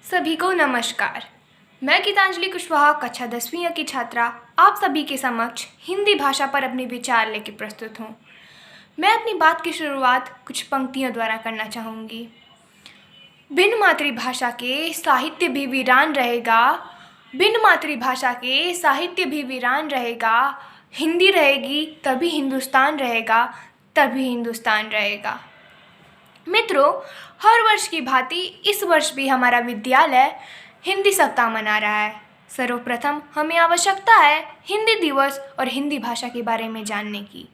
सभी को नमस्कार। मैं गीतांजलि कुशवाहा कक्षा 10वीं की छात्रा आप सभी के समक्ष हिंदी भाषा पर अपने विचार लेकर प्रस्तुत हूँ। मैं अपनी बात की शुरुआत कुछ पंक्तियों द्वारा करना चाहूँगी। बिन मातृभाषा के साहित्य भी वीरान रहेगा, बिन मातृभाषा के साहित्य भी वीरान रहेगा, हिंदी रहेगी तभी हिंदुस्तान रहेगा, तभी हिंदुस्तान रहेगा। मित्रों, हर वर्ष की भांति इस वर्ष भी हमारा विद्यालय हिंदी सप्ताह मना रहा है। सर्वप्रथम हमें आवश्यकता है हिंदी दिवस और हिंदी भाषा के बारे में जानने की।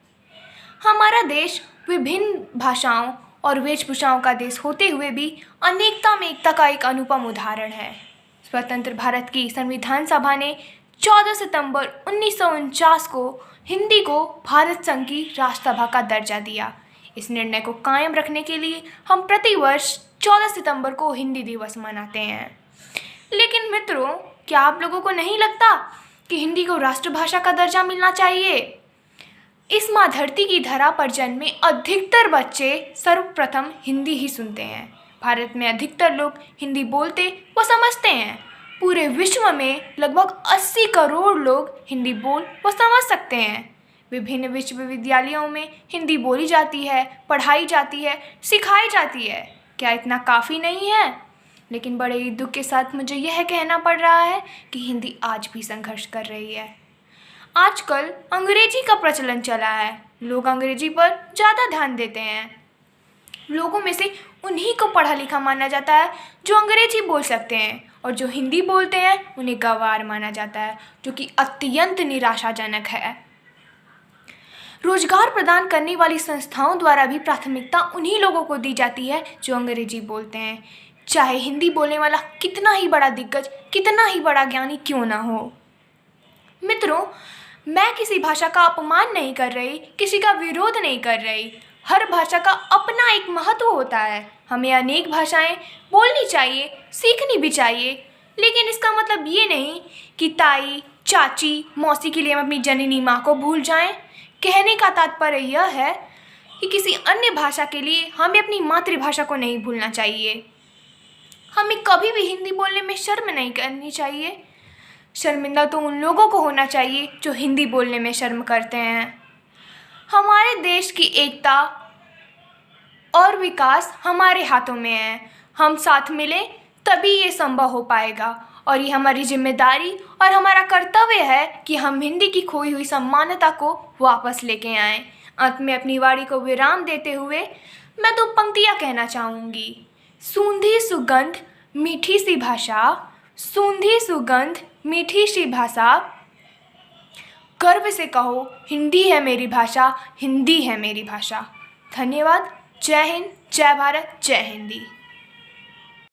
हमारा देश विभिन्न भाषाओं और वेशभूषाओं का देश होते हुए भी अनेकता में एकता का एक अनुपम उदाहरण है। स्वतंत्र भारत की संविधान सभा ने 14 सितंबर 1949 को हिंदी को भारत संघ की राष्ट्रसभा का दर्जा दिया। इस निर्णय को कायम रखने के लिए हम प्रतिवर्ष 14 सितंबर को हिंदी दिवस मनाते हैं। लेकिन मित्रों, क्या आप लोगों को नहीं लगता कि हिंदी को राष्ट्रभाषा का दर्जा मिलना चाहिए? इस माँ धरती की धरा पर जन्मे अधिकतर बच्चे सर्वप्रथम हिंदी ही सुनते हैं। भारत में अधिकतर लोग हिंदी बोलते व समझते हैं। पूरे विश्व में लगभग 80 करोड़ लोग हिंदी बोल व समझ सकते हैं। विभिन्न विश्वविद्यालयों में हिंदी बोली जाती है, पढ़ाई जाती है, सिखाई जाती है। क्या इतना काफ़ी नहीं है? लेकिन बड़े ही दुख के साथ मुझे यह कहना पड़ रहा है कि हिंदी आज भी संघर्ष कर रही है। आजकल अंग्रेजी का प्रचलन चला है। लोग अंग्रेजी पर ज़्यादा ध्यान देते हैं। लोगों में से उन्हीं को पढ़ा लिखा माना जाता है जो अंग्रेजी बोल सकते हैं, और जो हिंदी बोलते हैं उन्हें गँवार माना जाता है, जो कि अत्यंत निराशाजनक है। रोजगार प्रदान करने वाली संस्थाओं द्वारा भी प्राथमिकता उन्हीं लोगों को दी जाती है जो अंग्रेजी बोलते हैं, चाहे हिंदी बोलने वाला कितना ही बड़ा दिग्गज, कितना ही बड़ा ज्ञानी क्यों ना हो। मित्रों, मैं किसी भाषा का अपमान नहीं कर रही, किसी का विरोध नहीं कर रही। हर भाषा का अपना एक महत्व होता है। हमें अनेक भाषाएं बोलनी चाहिए, सीखनी भी चाहिए, लेकिन इसका मतलब ये नहीं कि ताई, चाची, मौसी के लिए हम अपनी जननी माँ को भूल जाएं। कहने का तात्पर्य यह है कि किसी अन्य भाषा के लिए हमें अपनी मातृभाषा को नहीं भूलना चाहिए। हमें कभी भी हिंदी बोलने में शर्म नहीं करनी चाहिए। शर्मिंदा तो उन लोगों को होना चाहिए जो हिंदी बोलने में शर्म करते हैं। हमारे देश की एकता और विकास हमारे हाथों में है। हम साथ मिलें तभी ये संभव हो पाएगा, और ये हमारी जिम्मेदारी और हमारा कर्तव्य है कि हम हिंदी की खोई हुई सम्मानता को वापस लेके आएं। अंत में अपनी वाणी को विराम देते हुए मैं 2 पंक्तियाँ कहना चाहूँगी। सूंधी सुगंध मीठी सी भाषा, सूंधी सुगंध मीठी सी भाषा, गर्व से कहो हिंदी है मेरी भाषा, हिंदी है मेरी भाषा। धन्यवाद। जय हिंद, जय भारत, जय हिंदी।